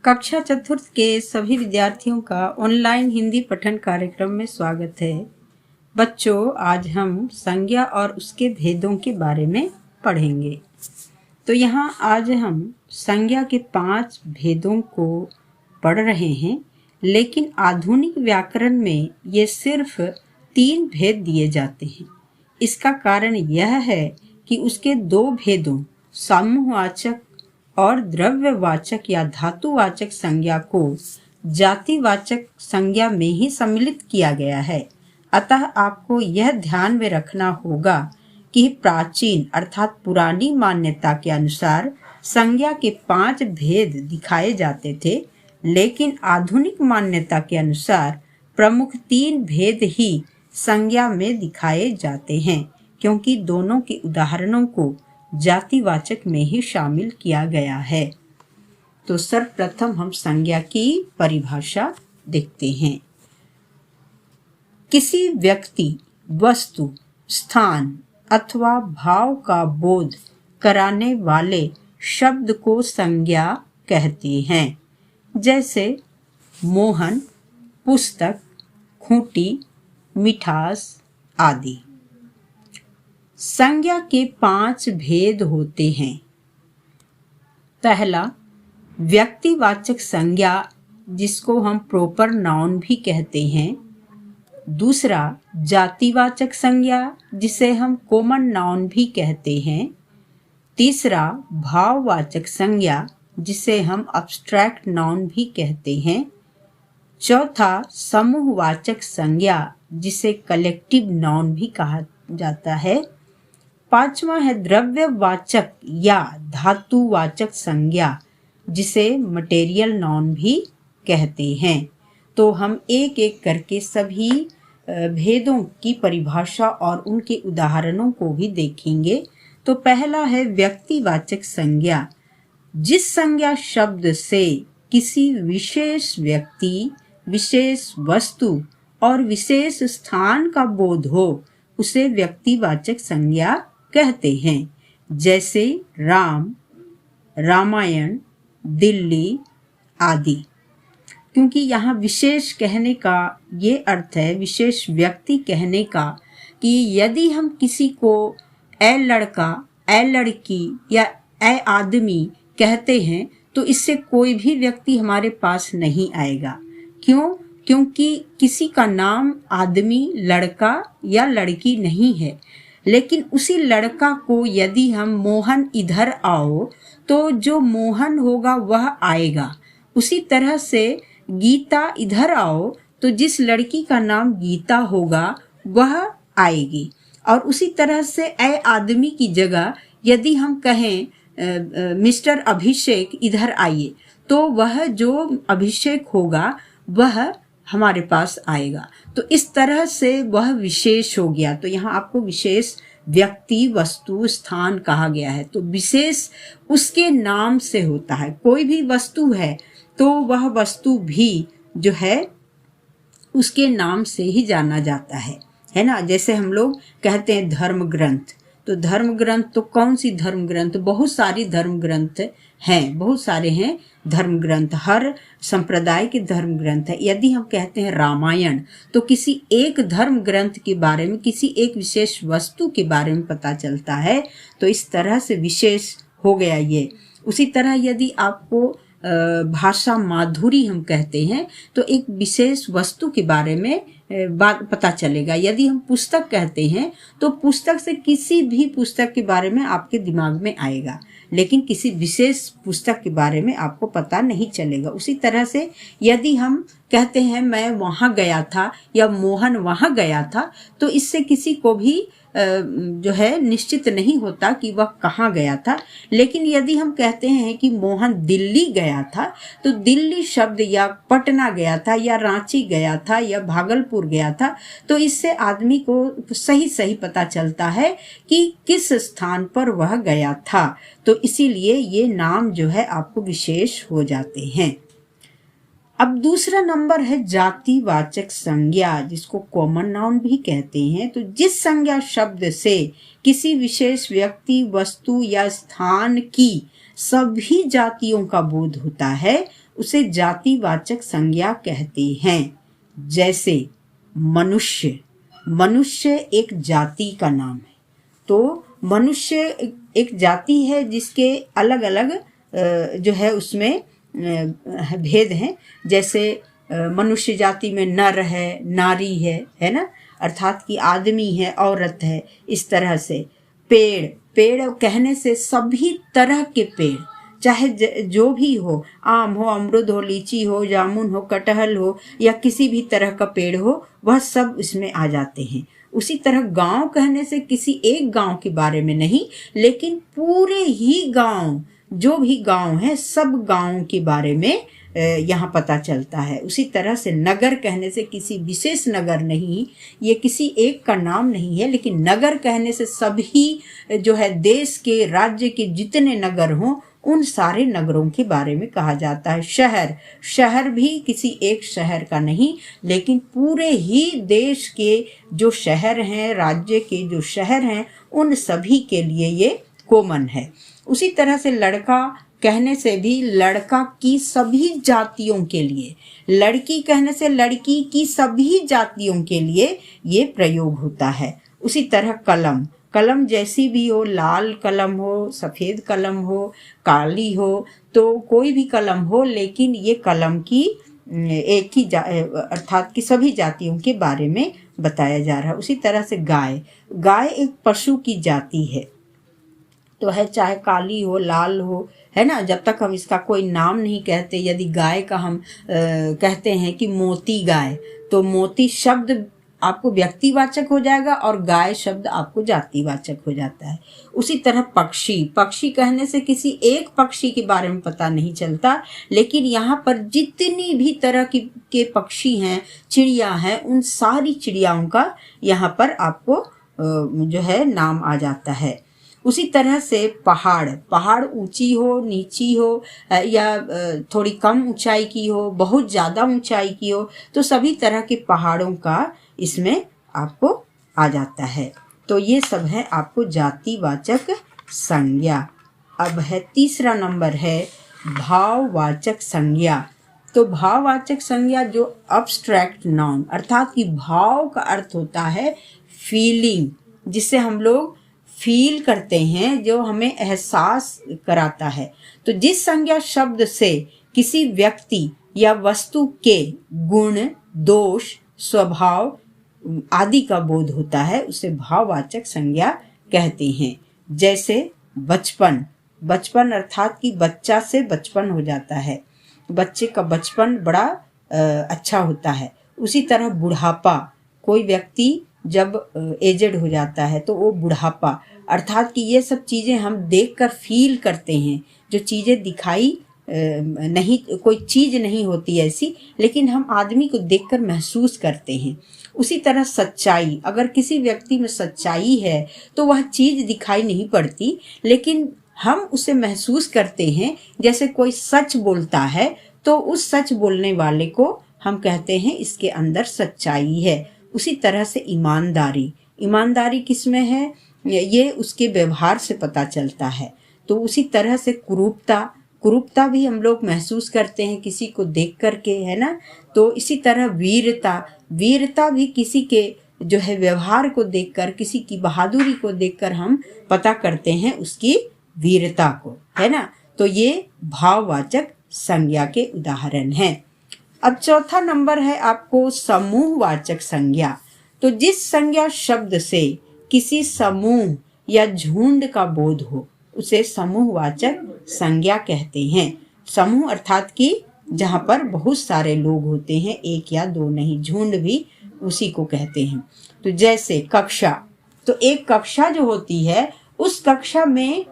कक्षा चतुर्थ के सभी विद्यार्थियों का ऑनलाइन हिंदी पठन कार्यक्रम में स्वागत है। बच्चों, आज हम संज्ञा और उसके भेदों के बारे में पढ़ेंगे। तो यहाँ आज हम संज्ञा के 5 भेदों को पढ़ रहे हैं, लेकिन आधुनिक व्याकरण में ये सिर्फ 3 भेद दिए जाते हैं। इसका कारण यह है कि उसके 2 भेदों समूहवाचक और द्रव्यवाचक या धातुवाचक संज्ञा को जातिवाचक संज्ञा में ही सम्मिलित किया गया है। अतः आपको यह ध्यान में रखना होगा कि प्राचीन अर्थात पुरानी मान्यता के अनुसार संज्ञा के 5 भेद दिखाए जाते थे, लेकिन आधुनिक मान्यता के अनुसार प्रमुख 3 भेद ही संज्ञा में दिखाए जाते हैं, क्योंकि दोनों के उदाहरणों को जातिवाचक में ही शामिल किया गया है। तो सर्वप्रथम हम संज्ञा की परिभाषा देखते हैं। किसी व्यक्ति, वस्तु, स्थान अथवा भाव का बोध कराने वाले शब्द को संज्ञा कहते हैं, जैसे मोहन, पुस्तक, खूंटी, मिठास आदि। संज्ञा के 5 भेद होते हैं। पहला, व्यक्तिवाचक संज्ञा, जिसको हम प्रॉपर नाउन भी कहते हैं। दूसरा, जातिवाचक संज्ञा, जिसे हम कॉमन नाउन भी कहते हैं। तीसरा, भाववाचक संज्ञा, जिसे हम एब्स्ट्रैक्ट नाउन भी कहते हैं। चौथा, समूहवाचक संज्ञा, जिसे कलेक्टिव नाउन भी कहा जाता है। पांचवा है द्रव्यवाचक या धातुवाचक संज्ञा, जिसे मटेरियल नाउन भी कहते हैं। तो हम एक एक करके सभी भेदों की परिभाषा और उनके उदाहरणों को भी देखेंगे। तो पहला है व्यक्तिवाचक संज्ञा। जिस संज्ञा शब्द से किसी विशेष व्यक्ति, विशेष वस्तु और विशेष स्थान का बोध हो, उसे व्यक्तिवाचक संज्ञा कहते हैं। जैसे राम, रामायण, दिल्ली आदि। क्योंकि यहाँ विशेष कहने का ये अर्थ है, विशेष व्यक्ति कहने का, कि यदि हम किसी को ए लड़का, ए लड़की या ए आदमी कहते हैं तो इससे कोई भी व्यक्ति हमारे पास नहीं आएगा। क्यों? क्योंकि किसी का नाम आदमी, लड़का या लड़की नहीं है, लेकिन उसी लड़का को यदि हम मोहन इधर आओ तो जो मोहन होगा वह आएगा। उसी तरह से गीता इधर आओ तो जिस लड़की का नाम गीता होगा वह आएगी। और उसी तरह से ए आदमी की जगह यदि हम कहें मिस्टर अभिषेक इधर आइए, तो वह जो अभिषेक होगा वह हमारे पास आएगा। तो इस तरह से वह विशेष हो गया। तो यहाँ आपको विशेष व्यक्ति, वस्तु, स्थान कहा गया है। तो विशेष उसके नाम से होता है। कोई भी वस्तु है तो वह वस्तु भी जो है उसके नाम से ही जाना जाता है ना। जैसे हम लोग कहते हैं धर्म ग्रंथ, तो धर्म ग्रंथ तो कौन सी धर्म ग्रंथ? बहुत सारी धर्म ग्रंथ हैं, बहुत सारे हैं धर्म ग्रंथ, हर संप्रदाय के धर्म ग्रंथ है। यदि हम कहते हैं रामायण, तो किसी एक धर्म ग्रंथ के बारे में, किसी एक विशेष वस्तु के बारे में पता चलता है। तो इस तरह से विशेष हो गया ये। उसी तरह यदि आपको भाषा माधुरी हम कहते हैं तो एक विशेष वस्तु के बारे में बात पता चलेगा। यदि हम पुस्तक कहते हैं तो पुस्तक से किसी भी पुस्तक के बारे में आपके दिमाग में आएगा, लेकिन किसी विशेष पुस्तक के बारे में आपको पता नहीं चलेगा। उसी तरह से यदि हम कहते हैं मैं वहाँ गया था या मोहन वहाँ गया था, तो इससे किसी को भी जो है निश्चित नहीं होता कि वह कहाँ गया था। लेकिन यदि हम कहते हैं कि मोहन दिल्ली गया था, तो दिल्ली शब्द या पटना गया था या रांची गया था या भागलपुर गया था, तो इससे आदमी को सही सही पता चलता है कि किस स्थान पर वह गया था। तो इसीलिए ये नाम जो है आपको विशेष हो जाते हैं। अब दूसरा नंबर है जातिवाचक संज्ञा, जिसको कॉमन नाउन भी कहते हैं। तो जिस संज्ञा शब्द से किसी विशेष व्यक्ति, वस्तु या स्थान की सभी जातियों का बोध होता है, उसे जातिवाचक संज्ञा कहते हैं। जैसे मनुष्य, मनुष्य एक जाति का नाम है। तो मनुष्य एक जाति है जिसके अलग अलग जो है उसमें भेद हैं। जैसे मनुष्य जाति में नर है, नारी है ना, अर्थात कि आदमी है, औरत है। इस तरह से पेड़, पेड़ कहने से सभी तरह के पेड़, चाहे जो भी हो, आम हो, अमरूद हो, लीची हो, जामुन हो, कटहल हो, या किसी भी तरह का पेड़ हो, वह सब इसमें आ जाते हैं। उसी तरह गांव कहने से किसी एक गांव के बारे में नहीं, लेकिन पूरे ही गांव, जो भी गांव है सब गांवों के बारे में यहाँ पता चलता है। उसी तरह से नगर कहने से किसी विशेष नगर नहीं, ये किसी एक का नाम नहीं है, लेकिन नगर कहने से सभी जो है देश के, राज्य के जितने नगर हों उन सारे नगरों के बारे में कहा जाता है। शहर, शहर भी किसी एक शहर का नहीं, लेकिन पूरे ही देश के जो शहर हैं, राज्य के जो शहर हैं, उन सभी के लिए ये कॉमन है। उसी तरह से लड़का कहने से भी लड़का की सभी जातियों के लिए, लड़की कहने से लड़की की सभी जातियों के लिए ये प्रयोग होता है। उसी तरह कलम, कलम जैसी भी हो, लाल कलम हो, सफ़ेद कलम हो, काली हो, तो कोई भी कलम हो, लेकिन ये कलम की एक ही अर्थात कि सभी जातियों के बारे में बताया जा रहा है। उसी तरह से गाय, गाय एक पशु की जाति है, तो है चाहे काली हो, लाल हो, है ना। जब तक हम इसका कोई नाम नहीं कहते, यदि गाय का हम कहते हैं कि मोती गाय, तो मोती शब्द आपको व्यक्तिवाचक हो जाएगा और गाय शब्द आपको जातिवाचक हो जाता है। उसी तरह पक्षी, पक्षी कहने से किसी एक पक्षी के बारे में पता नहीं चलता, लेकिन यहाँ पर जितनी भी तरह के पक्षी हैं, चिड़िया हैं, उन सारी चिड़ियाओं का यहाँ पर आपको जो है नाम आ जाता है। उसी तरह से पहाड़, पहाड़ ऊंची हो, नीची हो, या थोड़ी कम ऊंचाई की हो, बहुत ज़्यादा ऊंचाई की हो, तो सभी तरह के पहाड़ों का इसमें आपको आ जाता है। तो ये सब है आपको जातिवाचक संज्ञा। अब है तीसरा नंबर है भाववाचक संज्ञा। तो भाववाचक संज्ञा जो अब्स्ट्रैक्ट नाउन, अर्थात कि भाव का अर्थ होता है फीलिंग, जिससे हम लोग फील करते हैं, जो हमें एहसास कराता है। तो जिस संज्ञा शब्द से किसी व्यक्ति या वस्तु के गुण, दोष, स्वभाव आदि का बोध होता है, उसे भाववाचक संज्ञा कहते हैं। जैसे बचपन, बचपन अर्थात कि बच्चा से बचपन हो जाता है, बच्चे का बचपन बड़ा अच्छा होता है। उसी तरह बुढ़ापा, कोई व्यक्ति जब एजेड हो जाता है तो वो बुढ़ापा, अर्थात कि ये सब चीज़ें हम देखकर फील करते हैं, जो चीज़ें दिखाई नहीं, कोई चीज़ नहीं होती ऐसी, लेकिन हम आदमी को देखकर महसूस करते हैं। उसी तरह सच्चाई, अगर किसी व्यक्ति में सच्चाई है तो वह चीज़ दिखाई नहीं पड़ती, लेकिन हम उसे महसूस करते हैं। जैसे कोई सच बोलता है तो उस सच बोलने वाले को हम कहते हैं इसके अंदर सच्चाई है। उसी तरह से ईमानदारी, ईमानदारी किसमें है, ये उसके व्यवहार से पता चलता है। तो उसी तरह से कुरूपता, कुरूपता भी हम लोग महसूस करते हैं किसी को देख करके, है ना। तो इसी तरह वीरता, वीरता भी किसी के जो है व्यवहार को देखकर, किसी की बहादुरी को देखकर हम पता करते हैं उसकी वीरता को, है ना। तो ये भाववाचक संज्ञा के उदाहरण हैं। अब चौथा नंबर है आपको समूहवाचक संज्ञा। तो जिस संज्ञा शब्द से किसी समूह या झुंड का बोध हो, उसे समूहवाचक संज्ञा कहते हैं। समूह अर्थात कि जहाँ पर बहुत सारे लोग होते हैं, एक या दो नहीं, झुंड भी उसी को कहते हैं। तो जैसे कक्षा, तो एक कक्षा जो होती है, उस कक्षा में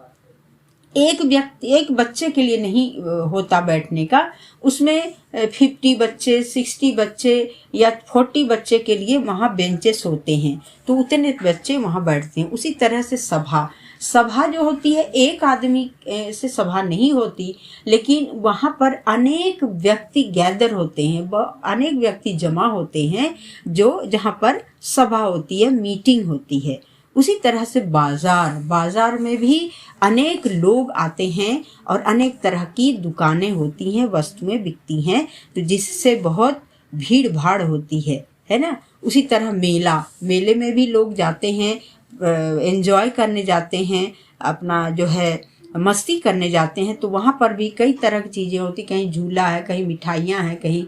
एक व्यक्ति, एक बच्चे के लिए नहीं होता बैठने का, उसमें 50 बच्चे, 60 बच्चे या 40 बच्चे के लिए वहाँ बेंचेस होते हैं, तो उतने बच्चे वहाँ बैठते हैं। उसी तरह से सभा, सभा जो होती है एक आदमी से सभा नहीं होती, लेकिन वहाँ पर अनेक व्यक्ति गैदर होते हैं, अनेक व्यक्ति जमा होते हैं, जो जहाँ पर सभा होती है, मीटिंग होती है। उसी तरह से बाजार में भी अनेक लोग आते हैं और अनेक तरह की दुकानें होती हैं, वस्तुएं बिकती हैं, तो जिससे बहुत भीड़ भाड़ होती है ना। उसी तरह मेले में भी लोग जाते हैं, एंजॉय करने जाते हैं, अपना जो है मस्ती करने जाते हैं, तो वहाँ पर भी कई तरह की चीज़ें होती, कहीं झूला है, कहीं मिठाइयाँ हैं, कहीं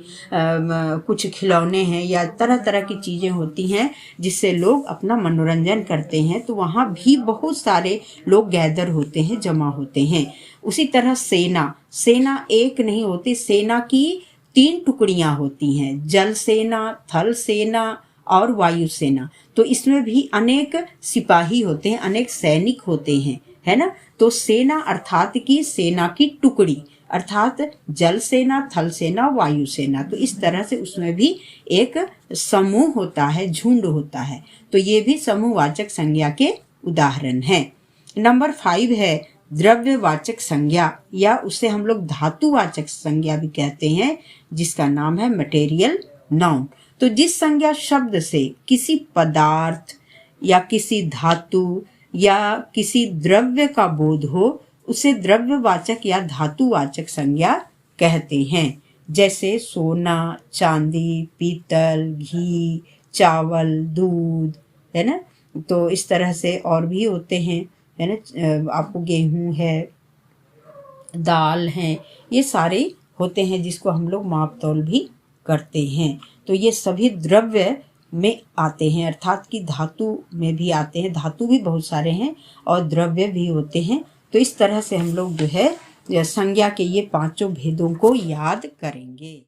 कुछ खिलौने हैं, या तरह तरह की चीज़ें होती हैं जिससे लोग अपना मनोरंजन करते हैं। तो वहाँ भी बहुत सारे लोग गैदर होते हैं, जमा होते हैं। उसी तरह सेना एक नहीं होती, सेना की 3 टुकड़ियाँ होती हैं, जल सेना, थल सेना और वायु सेना। तो इसमें भी अनेक सिपाही होते हैं, अनेक सैनिक होते हैं, है ना। तो सेना अर्थात की सेना की टुकड़ी, अर्थात जल सेना, थल सेना, वायु सेना। तो इस तरह से उसमें भी एक समूह होता है, झुंड होता है। तो ये भी समूहवाचक संज्ञा के उदाहरण हैं। नंबर 5 है द्रव्यवाचक संज्ञा, या उसे हम लोग धातुवाचक संज्ञा भी कहते हैं, जिसका नाम है मटेरियल नाउन। तो जिस संज्ञा शब्द से किसी पदार्थ या किसी धातु या किसी द्रव्य का बोध हो, उसे द्रव्यवाचक या धातुवाचक संज्ञा कहते हैं। जैसे सोना, चांदी, पीतल, घी, चावल, दूध, है ना। तो इस तरह से और भी होते हैं, है ना। आपको गेहूं है, दाल है, ये सारे होते हैं जिसको हम लोग माप तौल भी करते हैं। तो ये सभी द्रव्य में आते हैं, अर्थात कि धातु में भी आते हैं। धातु भी बहुत सारे हैं और द्रव्य भी होते हैं। तो इस तरह से हम लोग जो है संज्ञा के ये 5 भेदों को याद करेंगे।